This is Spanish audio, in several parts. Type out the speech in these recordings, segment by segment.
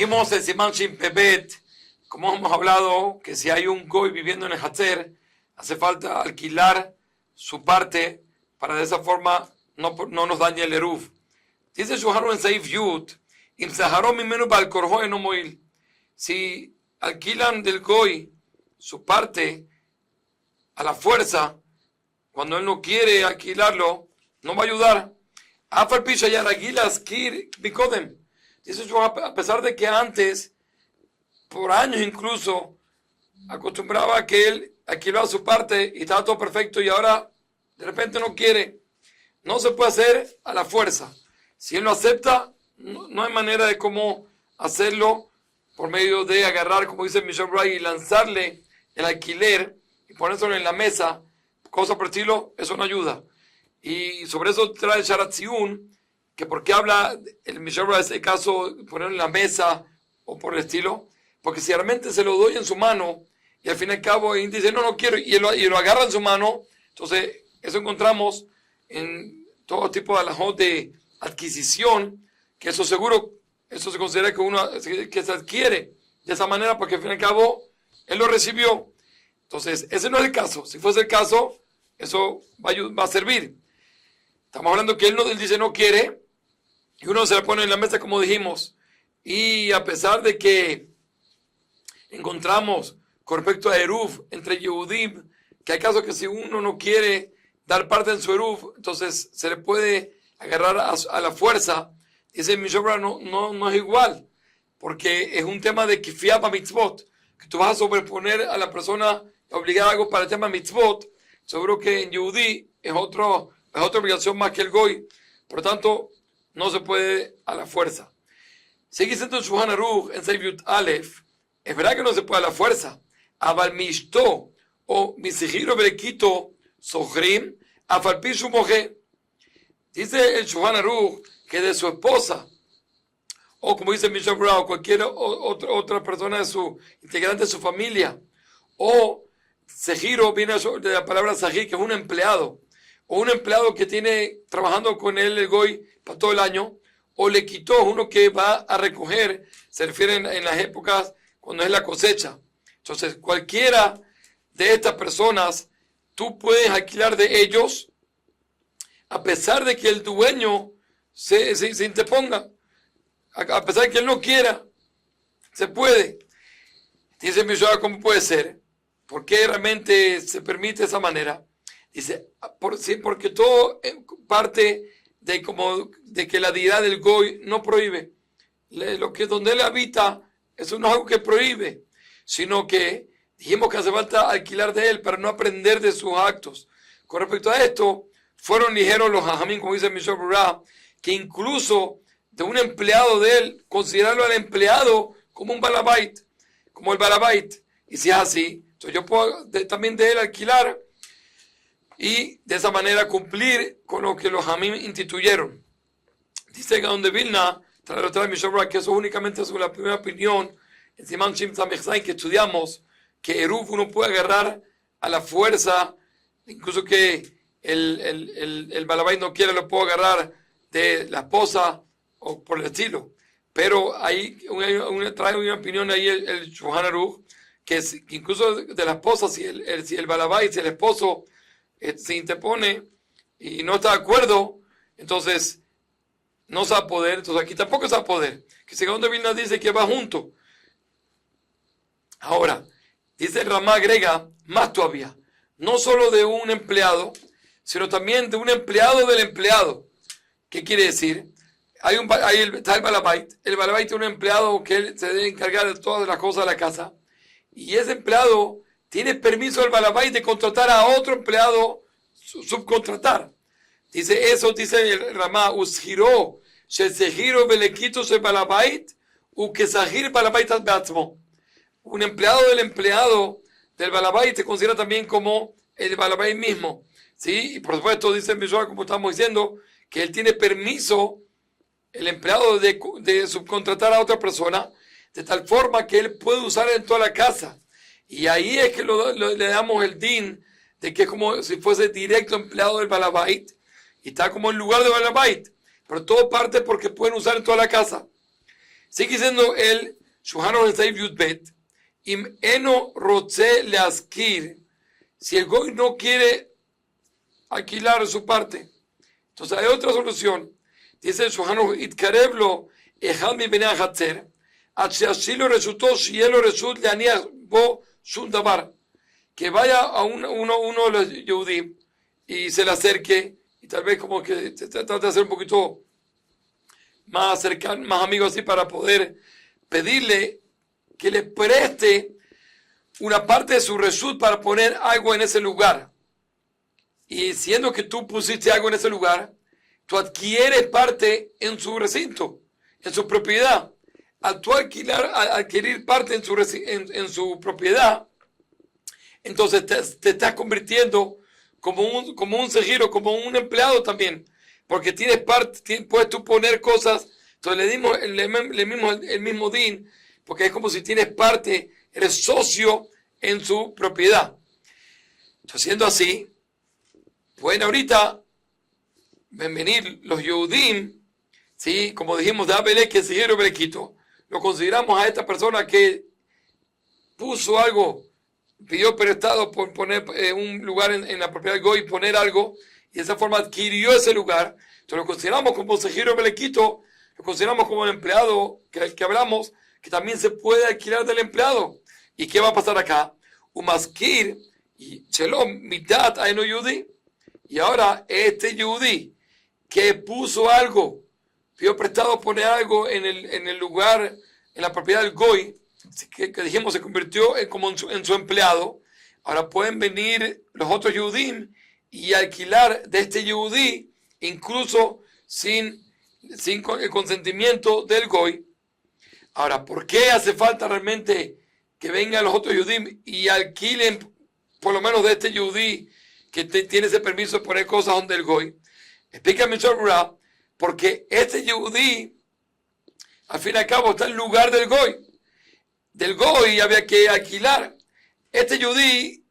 Dijimos el Simán Shin Pebet, como hemos hablado, que si hay un goy viviendo en el Hatzer, hace falta alquilar su parte para de esa forma no nos dañe el Eruv. Dice Shuharu en Seif Yud, Im Saharom Mimenu Balkorho en Omoil. Si alquilan del goy su parte a la fuerza, cuando él no quiere alquilarlo, no va a ayudar. Afal Pisha Yaragilas Kir Bikodem. Dice yo, a pesar de que antes, por años incluso, acostumbraba a que él alquilaba su parte y estaba todo perfecto y ahora de repente no quiere. No se puede hacer a la fuerza. Si él no acepta, no hay manera de cómo hacerlo por medio de agarrar, como dice Michel Bray, y lanzarle el alquiler y ponérselo en la mesa, cosa por el estilo, eso no ayuda. Y sobre eso trae Sharat Ziun, que por qué habla el Michel Bray de ese caso, ponerlo en la mesa o por el estilo, porque si realmente se lo doy en su mano y al fin y al cabo él dice no quiero y lo agarra en su mano, entonces eso encontramos en todo tipo de alajot de adquisición, que eso seguro, eso se considera que se adquiere de esa manera porque al fin y al cabo él lo recibió. Entonces ese no es el caso. Si fuese el caso, eso va a servir. Estamos hablando que él dice no quiere y uno se la pone en la mesa como dijimos, y a pesar de que encontramos con respecto a Eruv entre Yehudim, que hay casos que si uno no quiere dar parte en su Eruv, entonces se le puede agarrar a la fuerza. Dice Mishobra, no es igual, porque es un tema de Kifiyah mitzvot, que tú vas a sobreponer a la persona y obligar algo para el tema mitzvot. Seguro que en Yehudí es otra obligación más que el Goy, por lo tanto no se puede a la fuerza. Sigue siendo en Shulchan Aruch en Seif Aleph, es verdad que no se puede a la fuerza. Aval mishto o misijiro berekito sohrim afalpi su mujer. Dice el Shulchan Aruch que de su esposa, o como dice Michel Brown, cualquier otra persona de su integrante de su familia, o sejiro viene de la palabra sahir, que es un empleado, o un empleado que tiene trabajando con él el goy para todo el año, o le quitó uno que va a recoger, se refiere en las épocas cuando es la cosecha. Entonces, cualquiera de estas personas, tú puedes alquilar de ellos, a pesar de que el dueño se interponga, a pesar de que él no quiera, se puede. Dice Mishra, ¿cómo puede ser? ¿Por qué realmente se permite de esa manera? Dice, porque todo parte de que la deidad del Goy no prohíbe. Donde él habita, eso no es algo que prohíbe, sino que dijimos que hace falta alquilar de él para no aprender de sus actos. Con respecto a esto, fueron ligeros los hajamim, como dice Michel Burah, que incluso de un empleado de él, considerarlo al empleado como un balabait, como el balabait. Y si es así, entonces yo puedo también de él alquilar y de esa manera cumplir con lo que los hajamim instituyeron. Dice Gaon de Vilna, trae Michel Burah, que eso únicamente es la primera opinión en Simán Shin Samech Zayin, que estudiamos que Eruv uno puede agarrar a la fuerza, incluso que el balabait no quiere, lo puede agarrar de la esposa o por el estilo. Pero ahí trae una opinión ahí el Shulchan Aruch, que incluso de la esposa, si el balabait, si el esposo se interpone y no está de acuerdo, entonces no se va a poder. Entonces aquí tampoco se va a poder. Que según de Vilna dice que va junto. Ahora, dice el Ramá agrega más todavía, no solo de un empleado, sino también de un empleado del empleado. ¿Qué quiere decir? Está el balabait. El balabait es un empleado que él se debe encargar de todas las cosas de la casa. Y ese empleado tiene permiso del balabait de contratar a otro empleado, subcontratar. Dice eso, dice el Ramá, usgiro, shesegiro belequito se balabait, ukesagir balabait beatzmo. Un empleado del balabait se considera también como el balabait mismo. ¿Sí? Y por supuesto, dice el Mishra, como estamos diciendo, que él tiene permiso, el empleado, de subcontratar a otra persona, de tal forma que él puede usar en toda la casa. Y ahí es que le damos el din, de que es como si fuese directo empleado del balabait, y está como en lugar de balabait, pero todo parte porque pueden usar en toda la casa. Sigue diciendo el Shulchan Aruch Saif Yudbet, Im eno rotze leaskir, si el goy no quiere alquilar su parte, entonces hay otra solución. Dice el Shulchan Aruch, itkareblo echad mi benei hatzer, ad sheashilo resutó shielo resut leaniach bo shum davar, que vaya a uno de los Yehudim y se le acerque, y tal vez como que se trata de hacer un poquito más cercano, más amigo así, para poder pedirle que le preste una parte de su resut para poner algo en ese lugar. Y siendo que tú pusiste algo en ese lugar, tú adquieres parte en su recinto, en su propiedad. Al tú adquirir parte en su propiedad, entonces te estás convirtiendo como un segiro, como un empleado también, porque tienes parte, puedes tú poner cosas. Entonces le dimos el mismo din, porque es como si tienes parte, eres socio en su propiedad. Entonces, siendo así, pueden ahorita venir los Yehudim, ¿sí? Como dijimos, de Abelé, que siguieron Belequito, lo consideramos a esta persona que puso algo, pidió prestado por poner un lugar en la propiedad del Goy, poner algo, y de esa forma adquirió ese lugar. Entonces lo consideramos como Sejiro Belequito, lo consideramos como el empleado que hablamos, que también se puede alquilar del empleado. ¿Y qué va a pasar acá? Umaskir y Shelom Mitat Aino Yudi. Y ahora este Yudi que puso algo, pidió prestado poner algo en el lugar, en la propiedad del Goy, que dijimos se convirtió en su empleado. Ahora pueden venir los otros Yehudim y alquilar de este Yehudí, incluso sin el consentimiento del Goy. Ahora, ¿por qué hace falta realmente que vengan los otros Yehudim y alquilen por lo menos de este Yehudí que tiene ese permiso de poner cosas donde el Goy? Explícame, Shorra, porque este Yehudí al fin y al cabo está en lugar del Goy. Del Goy había que alquilar. Este Yehudí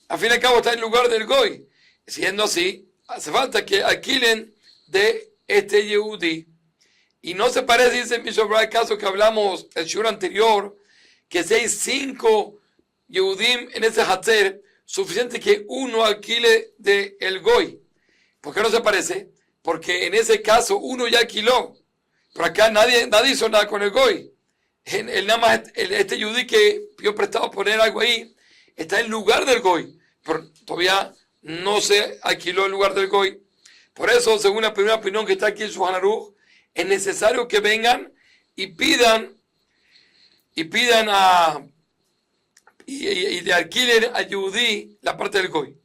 al fin y al cabo está en lugar del Goy. Siendo así, hace falta que alquilen de este Yehudí. Y no se parece, dice Bishop Bray, el caso que hablamos el shur anterior, que si hay 5 Yehudim en ese Hatzer, suficiente que uno alquile de el Goy. ¿Por qué no se parece? Porque en ese caso uno ya alquiló. Pero acá nadie hizo nada con el Goy. Nada más este Yehudí que pidió prestado poner algo ahí, está en lugar del Goy. Pero todavía no se alquiló el lugar del Goy. Por eso, según la primera opinión que está aquí en Shulchan Aruch, es necesario que vengan y pidan y de alquiler a Yehudí la parte del Goy.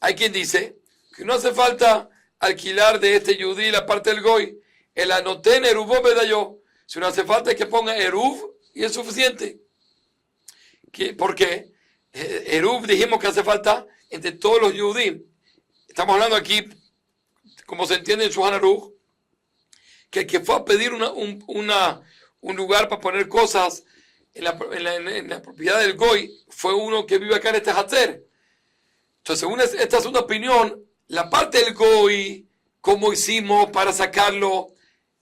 Hay quien dice que no hace falta alquilar de este Yehudí la parte del Goy. El anoten eruvó bedayo. Si no hace falta que ponga eruv y es suficiente. ¿Por qué? Eruv dijimos que hace falta entre todos los Yehudim. Estamos hablando aquí, como se entiende en Shulchan Aruch, que el que fue a pedir un lugar para poner cosas en la propiedad del Goy fue uno que vive acá en este Hatzer. Entonces, según esta segunda opinión, la parte del Goy, cómo hicimos para sacarlo.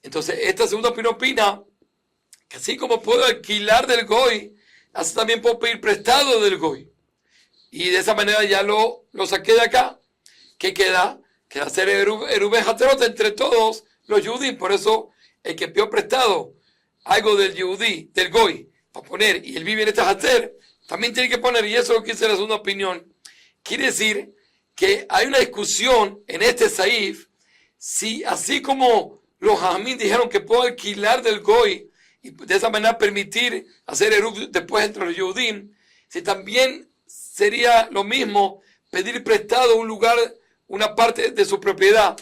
Entonces, esta segunda opinión opina que así como puedo alquilar del Goy, así también puedo pedir prestado del Goy. Y de esa manera ya lo saqué de acá. ¿Qué queda? Queda hacer Erubé Hatzerot entre todos los Yehudim. Por eso, el que pidió prestado algo del Yehudí, del Goy, para poner, y él vive en este Hatzer, también tiene que poner, y eso es lo que dice la segunda opinión. Quiere decir que hay una discusión en este Saif, si así como los Jajamín dijeron que puedo alquilar del Goy, y de esa manera permitir hacer Erub después entre los Yehudim, si también sería lo mismo pedir prestado un lugar, una parte de su propiedad.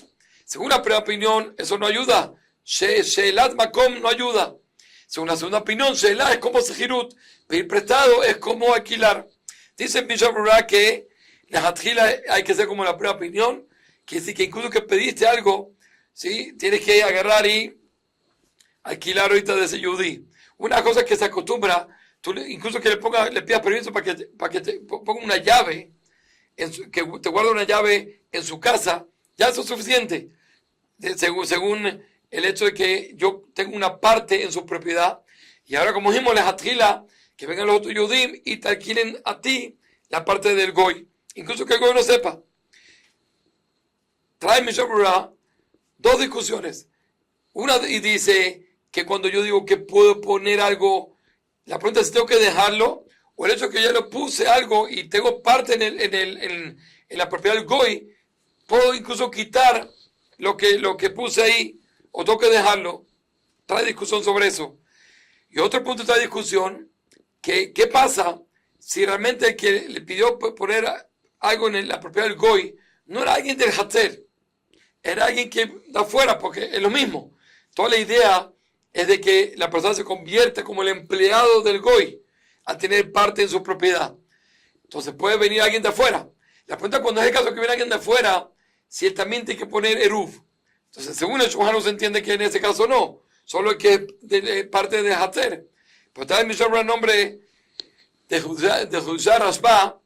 Según la primera opinión, eso no ayuda. Sheelat Makom no ayuda. Según la segunda opinión, Sheelat es como Sejirut. Pedir prestado es como alquilar. Dice Bishop Ra que la Hatjila hay que ser como la primera opinión, que sí, que incluso que pediste algo, ¿sí? Tienes que agarrar y alquilar ahorita de ese Yehudí. Una cosa que se acostumbra, incluso que le pidas permiso para que te ponga una llave, que te guarde una llave en su casa, ya eso es suficiente. según el hecho de que yo tengo una parte en su propiedad. Y ahora, como dijimos, les atrila que vengan los otros Yehudim y te alquilen a ti la parte del Goy. Incluso que el Goy no sepa. Trae Mishnah Berurah dos discusiones. Una y dice que cuando yo digo que puedo poner algo, la pregunta es si tengo que dejarlo, o el hecho de que ya lo puse algo y tengo parte en la propiedad del Goy, puedo incluso quitar lo que puse ahí, o tengo que dejarlo. Trae discusión sobre eso. Y otro punto de esta discusión, ¿qué pasa si realmente el que le pidió poner algo en la propiedad del Goy no era alguien del Hatzer, era alguien que da afuera, porque es lo mismo? Toda la idea es de que la persona se convierta como el empleado del Goy al tener parte en su propiedad. Entonces puede venir alguien de afuera. La pregunta cuando es el caso que viene alguien de afuera, si él también tiene que poner Eruv. Entonces, según el Shulchan se entiende que en ese caso no, solo el que es parte de Hatzer. Pero tal vez me el nombre de Judá Rashba,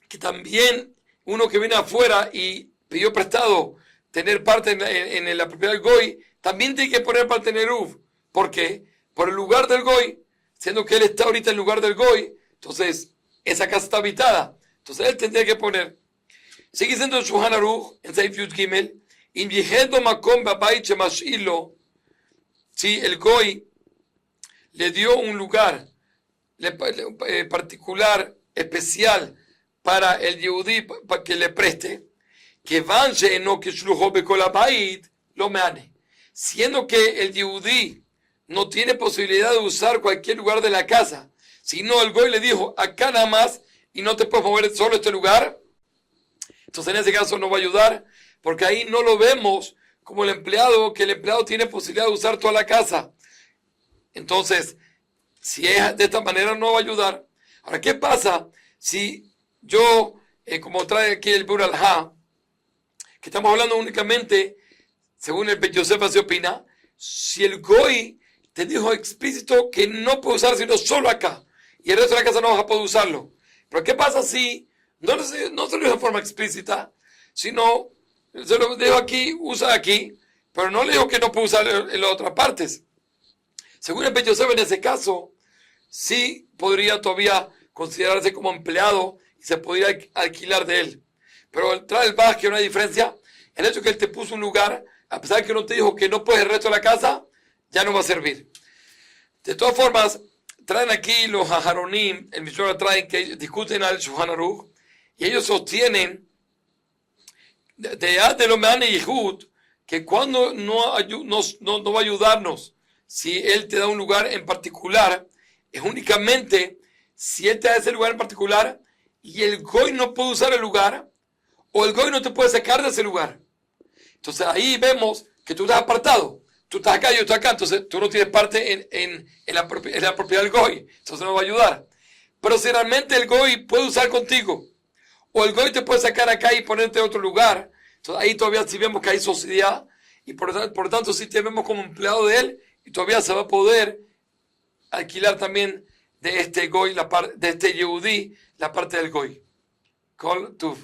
que también uno que viene afuera y pidió prestado tener parte en la propiedad del Goy, también tiene que poner parte en Eruv. ¿Por qué? Por el lugar del Goy, siendo que él está ahorita en el lugar del Goy, entonces esa casa está habitada. Entonces él tendría que poner. Sigue siendo el Shulchan Aruch, en Seif Yud Gimel, si el Goy le dio un lugar particular, especial, para el Yehudí, para que le preste, que vanje no que lo meane, siendo que el Yehudí no tiene posibilidad de usar cualquier lugar de la casa, sino el Goy le dijo, acá nada más, y no te puedes mover solo este lugar. Entonces en ese caso no va a ayudar, porque ahí no lo vemos como el empleado, que el empleado tiene posibilidad de usar toda la casa. Entonces, si es de esta manera, no va a ayudar. Ahora, ¿qué pasa si yo, como trae aquí el Bur al-Ha, que estamos hablando únicamente, según el Bet Yosef se opina, si el Goy te dijo explícito que no puede usar sino solo acá, y el resto de la casa no vas a poder usarlo? Pero ¿qué pasa si no se lo dijo de forma explícita, sino se lo dijo aquí, usa aquí, pero no le dijo que no puede usar en las otras partes? Según el Bet Yosef, en ese caso, sí podría todavía considerarse como empleado y se podría alquilar de él. Pero trae el Baj que hay una diferencia. El hecho de que él te puso un lugar, a pesar de que no te dijo que no puedes el resto de la casa, ya no va a servir. De todas formas, traen aquí los Aharonim, el Mishra traen que discuten al Shulchan Aruch, y ellos sostienen de lo Meane Yehud, que cuando no va a ayudarnos si él te da un lugar en particular, es únicamente si él te da ese lugar en particular y el Goy no puede usar el lugar, o el Goy no te puede sacar de ese lugar. Entonces ahí vemos que tú estás apartado. Tú estás acá, yo estoy acá, entonces tú no tienes parte en la propiedad del Goy, entonces no va a ayudar. Pero si realmente el Goy puede usar contigo, o el Goy te puede sacar acá y ponerte en otro lugar, entonces ahí todavía sí vemos que hay sociedad, y por tanto sí te vemos como empleado de él, y todavía se va a poder alquilar también de este Goy, de este Yehudí, la parte del Goy. Kol Tuv.